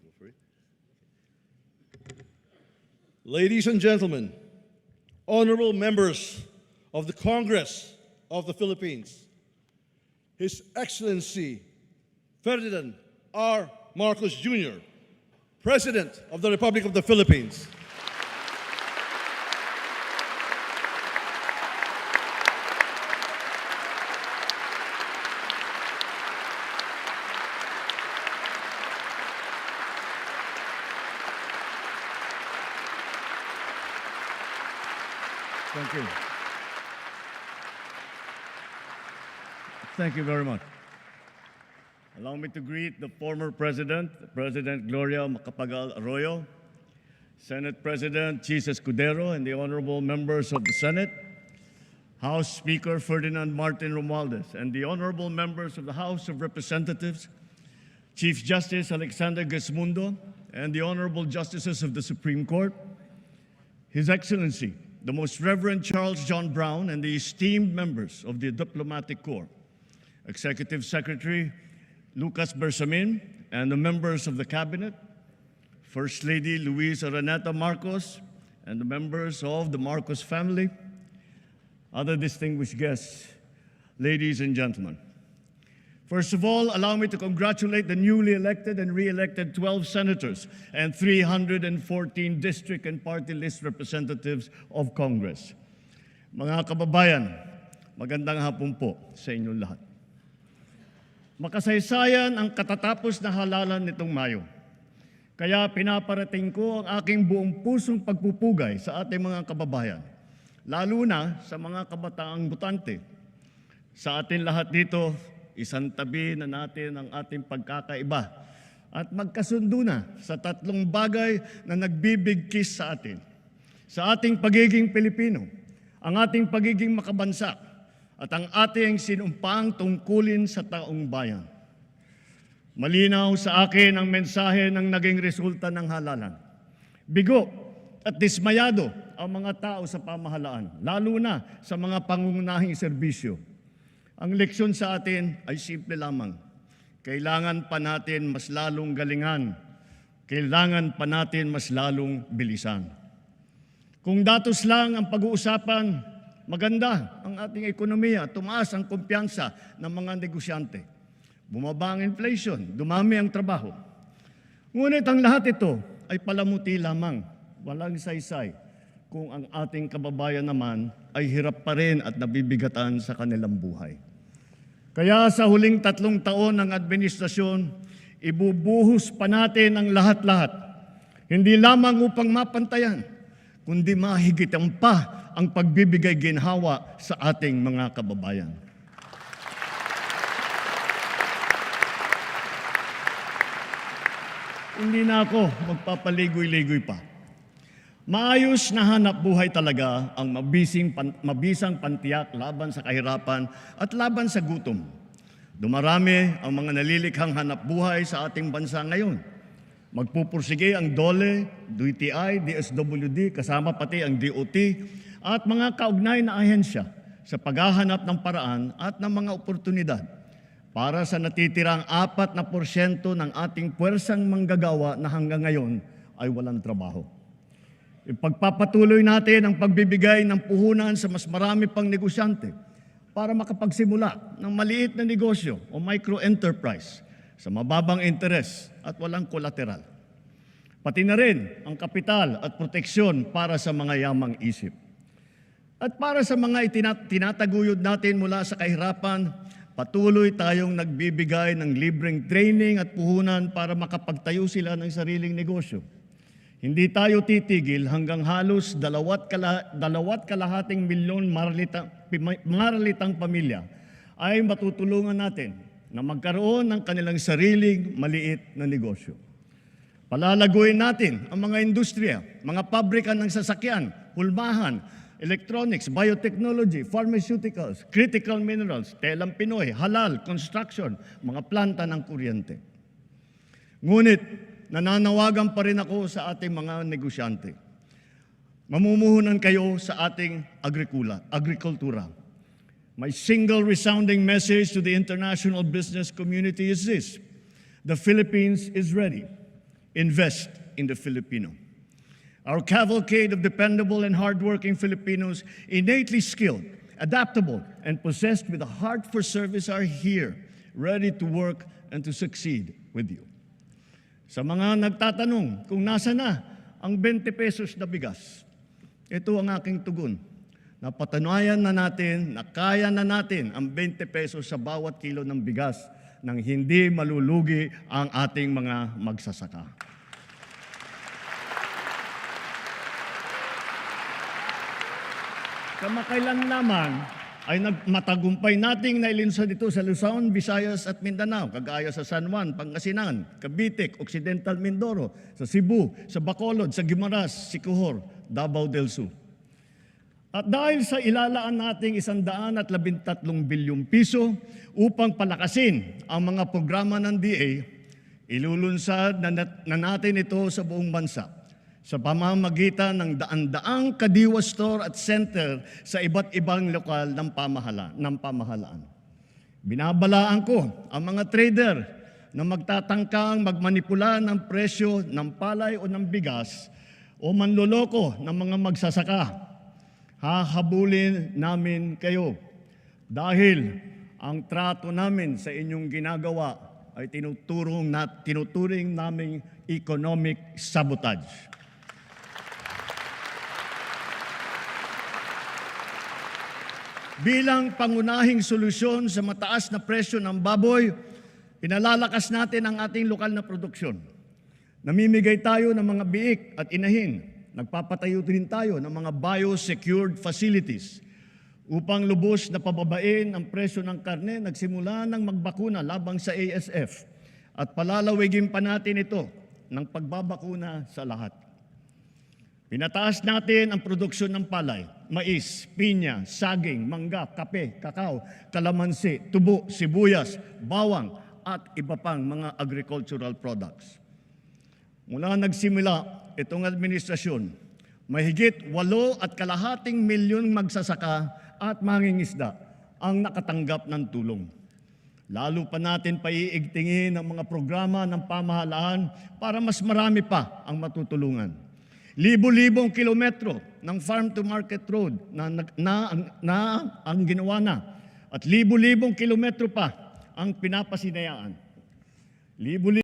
Go for it. Ladies and gentlemen, honorable members of the Congress of the Philippines, His Excellency Ferdinand R. Marcos Jr., President of the Republic of the Philippines. Thank you. Thank you very much. Allow me to greet the former President, President Gloria Macapagal Arroyo, Senate President Chis Escudero, and the honorable members of the Senate, House Speaker Ferdinand Martin Romualdez, and the honorable members of the House of Representatives, Chief Justice Alexander Gesmundo, and the honorable justices of the Supreme Court, His Excellency, the Most Reverend Charles John Brown, and the esteemed members of the Diplomatic Corps, Executive Secretary Lucas Bersamin, and the members of the Cabinet, First Lady Luisa Araneta Marcos, and the members of the Marcos family, other distinguished guests, ladies and gentlemen. First of all, allow me to congratulate the newly elected and re-elected 12 senators and 314 district and party list representatives of Congress. Mga kababayan, magandang hapon po sa inyong lahat. Makasaysayan ang katatapos na halalan nitong Mayo. Kaya pinaparating ko ang aking buong pusong pagpupugay sa ating mga kababayan, lalo na sa mga kabataang botante. Sa atin lahat dito, isang tabi na natin ang ating pagkakaiba at magkasundo na sa tatlong bagay na nagbibigkis sa atin. Sa ating pagiging Pilipino, ang ating pagiging makabansa, at ang ating sinumpang tungkulin sa taong bayan. Malinaw sa akin ang mensahe ng naging resulta ng halalan. Bigo at dismayado ang mga tao sa pamahalaan, lalo na sa mga pangunahing serbisyo. Ang leksyon sa atin ay simple lamang. Kailangan pa natin mas lalong galingan. Kailangan pa natin mas lalong bilisan. Kung datos lang ang pag-uusapan, maganda ang ating ekonomiya, tumaas ang kumpiyansa ng mga negosyante. Bumaba ang inflation, dumami ang trabaho. Ngunit ang lahat ito ay palamuti lamang, walang saysay, kung ang ating kababayan naman ay hirap pa rin at nabibigatan sa kanilang buhay. Kaya sa huling 3 taon ng administrasyon, ibubuhos pa natin ang lahat-lahat, hindi lamang upang mapantayan, kundi mahigitan pa ang pagbibigay ginhawa sa ating mga kababayan. Hindi na ako magpapaligoy-ligoy pa. Maayos na hanap buhay talaga ang mabisang pantiyak laban sa kahirapan at laban sa gutom. Dumarami ang mga nalilikhang hanap buhay sa ating bansa ngayon. Magpupursige ang DOLE, DTI, DSWD, kasama pati ang DOT, at mga kaugnay na ahensya sa paghahanap ng paraan at ng mga oportunidad para sa natitirang 4% ng ating puwersang manggagawa na hanggang ngayon ay walang trabaho. Ipagpapatuloy natin ang pagbibigay ng puhunan sa mas marami pang negosyante para makapagsimula ng maliit na negosyo o micro-enterprise sa mababang interes at walang kolateral. Pati na rin ang kapital at proteksyon para sa mga yamang isip. At para sa mga tinataguyod natin mula sa kahirapan, patuloy tayong nagbibigay ng libreng training at puhunan para makapagtayo sila ng sariling negosyo. Hindi tayo titigil hanggang halos 2.5 milyon maralitang pamilya ay matutulungan natin na magkaroon ng kanilang sariling maliit na negosyo. Palalaguin natin ang mga industriya, mga pabrika ng sasakyan, hulmahan, electronics, biotechnology, pharmaceuticals, critical minerals, telang Pinoy, halal, construction, mga planta ng kuryente. Ngunit, nananawagan pa rin ako sa ating mga negosyante. Mamumuhunan kayo sa ating agrikultura. My single resounding message to the international business community is this: the Philippines is ready. invest in the Filipino. Our cavalcade of dependable and hardworking Filipinos, innately skilled, adaptable, and possessed with a heart for service are here, ready to work and to succeed with you. Sa mga nagtatanong kung nasa na ang 20 pesos na bigas, ito ang aking tugon. Napatunayan na natin na kaya na natin ang 20 pesos sa bawat kilo ng bigas nang hindi malulugi ang ating mga magsasaka. Kamakailan lamang ay matagumpay nating nailunsad ito sa Luzon, Visayas at Mindanao, kagaya sa San Juan, Pangasinan, Cavite, Occidental Mindoro, sa Cebu, sa Bacolod, sa Guimaras, Siquijor, Davao del Sur. At dahil sa ilalaan nating 113 bilyong piso upang palakasin ang mga programa ng DA, ilulunsad na natin ito sa buong bansa sa pamamagitan ng daan-daang Kadiwa Store at Center sa iba't ibang lokal ng pamahalaan. Binabalaan ko ang mga trader na magtatangkang magmanipula ng presyo ng palay o ng bigas o manloloko ng mga magsasaka. Hahabulin namin kayo dahil ang trato namin sa inyong ginagawa ay tinuturing naming economic sabotage. Bilang pangunahing solusyon sa mataas na presyo ng baboy, pinalalakas natin ang ating lokal na produksyon. Namimigay tayo ng mga biik at inahin. Nagpapatayo din tayo ng mga biosecured facilities upang lubos na pababain ang presyo ng karne. Nagsimula ng magbakuna labang sa ASF at palalawigin pa natin ito ng pagbabakuna sa lahat. Pinataas natin ang produksyon ng palay, mais, pinya, saging, mangga, kape, kakao, kalamansi, tubo, sibuyas, bawang at iba pang mga agricultural products. Mula nagsimula itong administrasyon, mahigit 8.5 milyong magsasaka at mangingisda ang nakatanggap ng tulong. Lalo pa natin paiigtingin ang mga programa ng pamahalaan para mas marami pa ang matutulungan. Libo-libong kilometro ng farm-to-market road na ang ginawa na at libo-libong kilometro pa ang pinapasinayaan.